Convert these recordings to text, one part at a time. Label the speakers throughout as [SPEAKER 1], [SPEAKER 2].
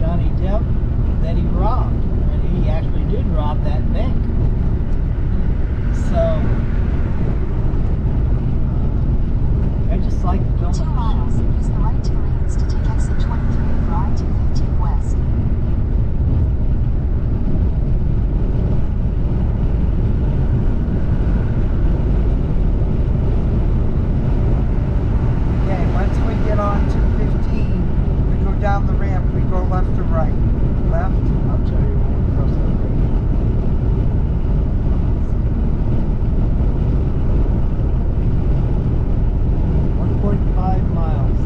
[SPEAKER 1] Johnny Depp that he robbed. And he actually did rob that bank. So, I just like filming.
[SPEAKER 2] 2 miles, use the right two lanes to take exit 23 for I-215 West.
[SPEAKER 3] Okay, once we get on 215, we go down the ramp, we go left or right? Left?
[SPEAKER 1] I'll tell you when we cross that bridge. 1.5 miles.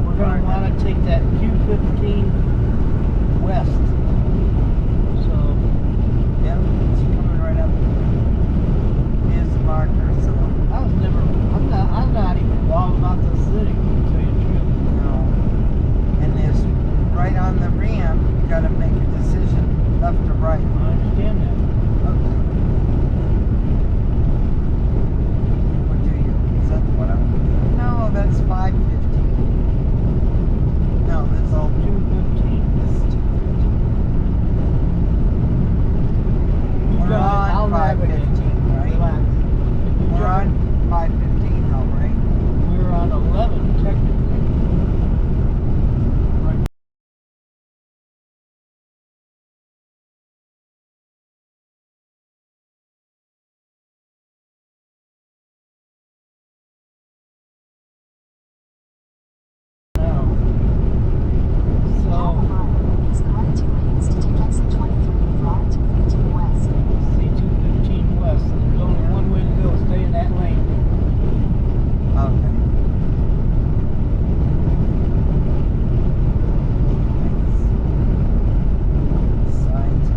[SPEAKER 1] We're going to want to take that 215 west. So,
[SPEAKER 3] Yeah, it's coming right up. Here's the marker, so
[SPEAKER 1] I'm not even involved about the city, to tell you the truth.
[SPEAKER 3] no. And there's right on the ramp, you gotta make a decision, left or right.
[SPEAKER 1] I understand that.
[SPEAKER 3] Okay. What do you? Is that what I'm? No, that's 515. No, that's all
[SPEAKER 1] 215.
[SPEAKER 3] This is 215.
[SPEAKER 1] You
[SPEAKER 3] We're
[SPEAKER 1] got it. I'll
[SPEAKER 3] on
[SPEAKER 1] navigate.
[SPEAKER 3] 515, right?
[SPEAKER 1] Relax.
[SPEAKER 3] We're on 515 now, right?
[SPEAKER 1] We're on 11 technically. Right. Now. So,
[SPEAKER 2] Half a mile, use the right two lanes to take exit 23 for I-215 West.
[SPEAKER 1] see 215 west. There's only one way to go. Stay in that lane.
[SPEAKER 3] Okay. Signs.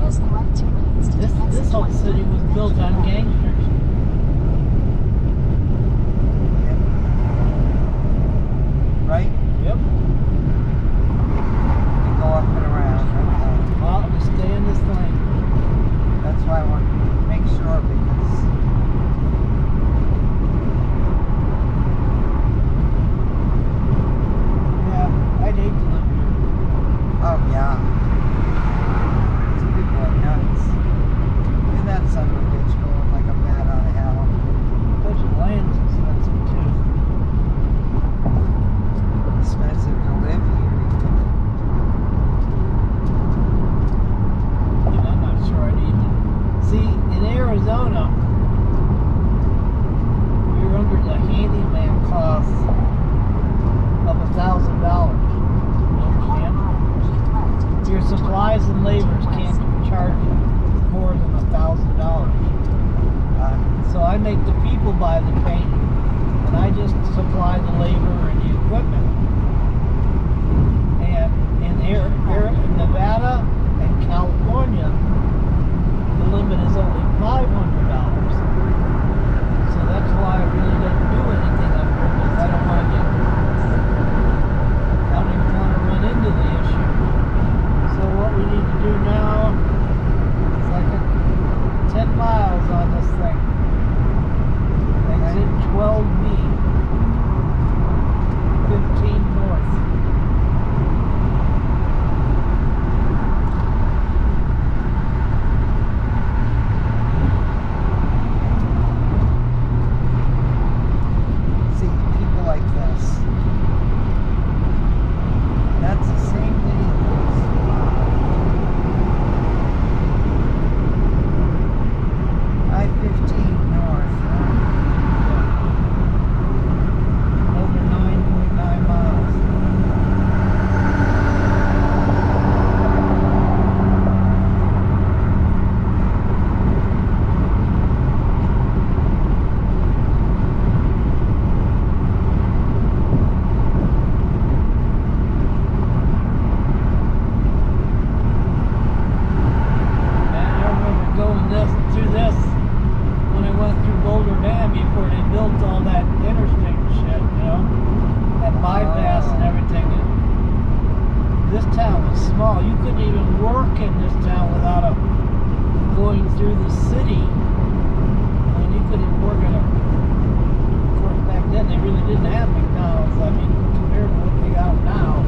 [SPEAKER 2] Use the right two lanes to
[SPEAKER 1] This
[SPEAKER 2] take exit
[SPEAKER 1] whole
[SPEAKER 2] 23.
[SPEAKER 1] city was built on gangsters.
[SPEAKER 3] Right?
[SPEAKER 1] Yep.
[SPEAKER 3] You go up and around. Okay.
[SPEAKER 1] Well, just stay in this lane.
[SPEAKER 3] That's why I want to make sure because
[SPEAKER 1] Yeah, I'd hate to live here.
[SPEAKER 3] oh yeah. These people are nuts. Look at that son of a bitch going like a bat out of hell.
[SPEAKER 1] But your land's expensive too.
[SPEAKER 3] Expensive to live here.
[SPEAKER 1] And I'm not sure I'd even see in Arizona. You're under the handyman clause of $1,000. You understand?
[SPEAKER 2] Keep left.
[SPEAKER 1] Your supplies and labors can't charge more than $1,000. So I make the people buy the paint, and I just supply the labor and the equipment. And in Nevada and California, the limit is only $500. So that's why I really don't do anything up here, because I don't want to I don't even want to run into the issue. So what we need to do now is like 10 miles on this thing. Exit 12B, 15 north.
[SPEAKER 3] See, people like this. That's the same thing as I-15 north.
[SPEAKER 1] Over 9.9 miles. Man, I remember going through this when I went through Boulder Dam before they built all that interstate shit, you know, that bypass and everything. And this town was small. You couldn't even work in this town without going through the city. I mean, you couldn't even work in a. Of course, back then they really didn't have McDonald's. I mean, compared to what they got now.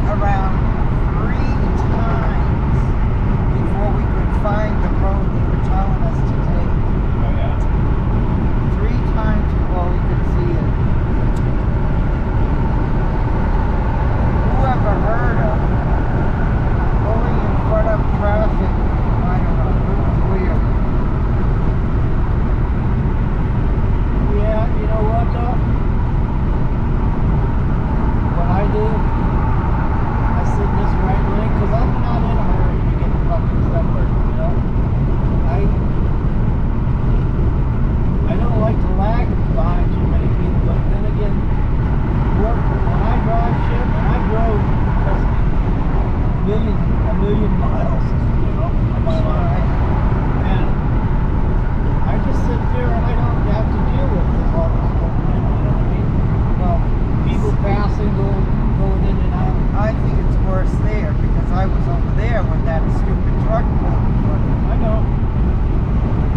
[SPEAKER 3] around 3 times before we could find the road they were telling us to take.
[SPEAKER 1] Oh, yeah.
[SPEAKER 3] 3 times before we could see it. Whoever heard of pulling in front of traffic? I don't know. It was weird.
[SPEAKER 1] Yeah, you know what though? What I do, I sit in this right lane because I'm not in a hurry to get fucking somewhere, you know? I don't like to lag behind too many people, but then again, when I drive shit, and I drove, trust me, a million miles, you know, on my line. And I just sit there and I don't have to deal with this all this stuff, you know what I mean? Well, people passing, going in and out.
[SPEAKER 3] I think it's worse there because I was over there when that stupid truck pulled in front of me.
[SPEAKER 1] I know.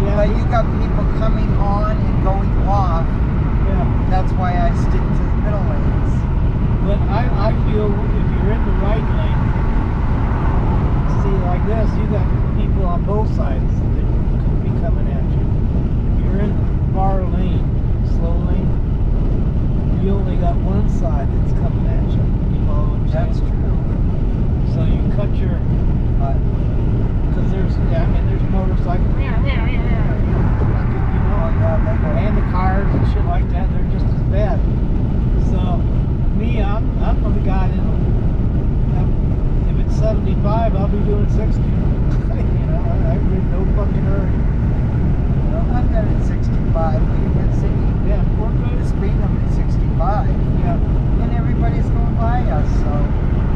[SPEAKER 1] Yeah,
[SPEAKER 3] But you got people coming on and going off.
[SPEAKER 1] yeah.
[SPEAKER 3] That's why I stick to the middle lanes.
[SPEAKER 1] But I feel if you're in the right lane, see like this, you got people on both sides that could be coming at you. If you're in the far lane, slow lane, you only got one side that's coming at you. You follow what I'm saying?
[SPEAKER 3] That's true.
[SPEAKER 1] So you cut your, because there's motorcycles, you know,
[SPEAKER 3] Oh yeah, they go.
[SPEAKER 1] and the cars and shit like that, they're just as bad. So, me, I'm the guy that'll, if it's 75, I'll be doing 60. You know, I'm in no fucking hurry. You know?
[SPEAKER 3] I'm not at 65. We can see
[SPEAKER 1] Yeah, we're
[SPEAKER 3] the
[SPEAKER 1] good.
[SPEAKER 3] speed limit is 65,
[SPEAKER 1] Yeah.
[SPEAKER 3] and everybody's going by us. So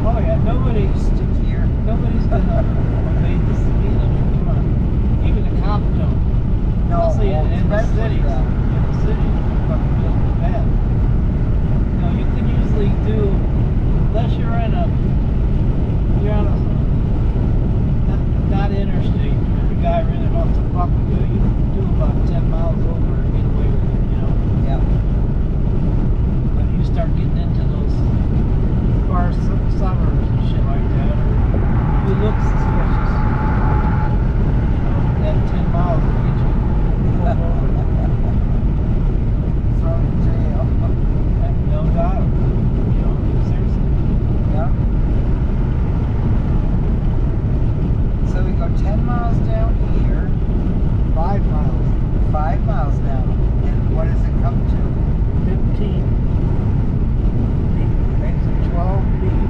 [SPEAKER 1] Oh yeah, nobody's
[SPEAKER 3] stick here.
[SPEAKER 1] gonna obey the speed limit. Come on. Even the cops don't.
[SPEAKER 3] No,
[SPEAKER 1] Especially in the
[SPEAKER 3] especially
[SPEAKER 1] cities.
[SPEAKER 3] that.
[SPEAKER 1] In the cities, it's fucking just bad. You know, you can usually do, unless you're on a not interstate, where the guy really wants to fuck with you, you can do about 10 miles over and get away with it, you know.
[SPEAKER 3] Yeah.
[SPEAKER 1] But you start getting into those far suburbs and shit like that, or you look suspicious. You know, that 10 miles will get you pulled over.
[SPEAKER 3] Thrown in jail.
[SPEAKER 1] No doubt. You know, seriously.
[SPEAKER 3] Yeah. So we go 10 miles down here,
[SPEAKER 1] 5 miles.
[SPEAKER 3] 5 miles down, and what does it come to?
[SPEAKER 1] 15. Makes it 12 feet.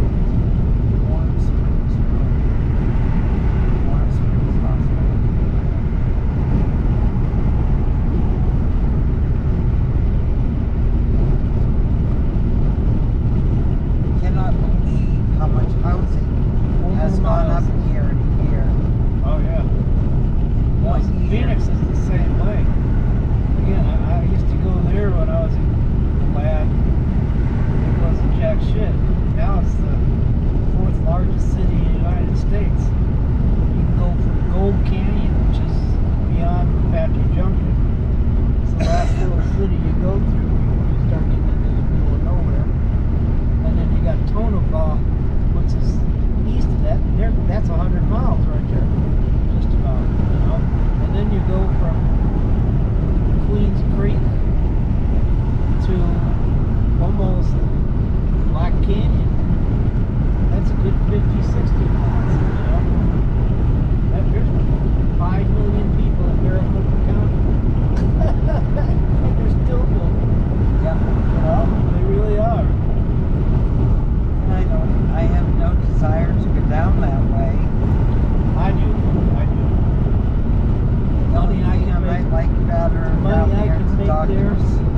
[SPEAKER 3] Warm Springs Road. Warm Springs Hospital. Cannot believe how much housing has gone up year to year.
[SPEAKER 1] Oh yeah. Well,
[SPEAKER 3] One year.
[SPEAKER 1] Phoenix is the same way. Again, I used to go there when I was a lad. It wasn't jack shit. Now it's the 4th largest city in the United States. You can go from Gold Canyon, which is beyond Apache Junction. It's the last little city you go through before you start getting into the middle of nowhere. And then you got Tonopah, which is east of that. That's 100 miles right there, just about, you know. And then you go from Queens Creek to almost Black Canyon. That's a good 50, 60 miles, you know. There's 5 million people in Maricopa County. And they're still building,
[SPEAKER 3] Yeah.
[SPEAKER 1] you know. They really are.
[SPEAKER 3] And I have no desire to go down that way.
[SPEAKER 1] I do.
[SPEAKER 3] The only
[SPEAKER 1] Money I
[SPEAKER 3] thing
[SPEAKER 1] can
[SPEAKER 3] I might
[SPEAKER 1] make-
[SPEAKER 3] like better
[SPEAKER 1] Money
[SPEAKER 3] down
[SPEAKER 1] I
[SPEAKER 3] there
[SPEAKER 1] can
[SPEAKER 3] is
[SPEAKER 1] make there.
[SPEAKER 3] doctors.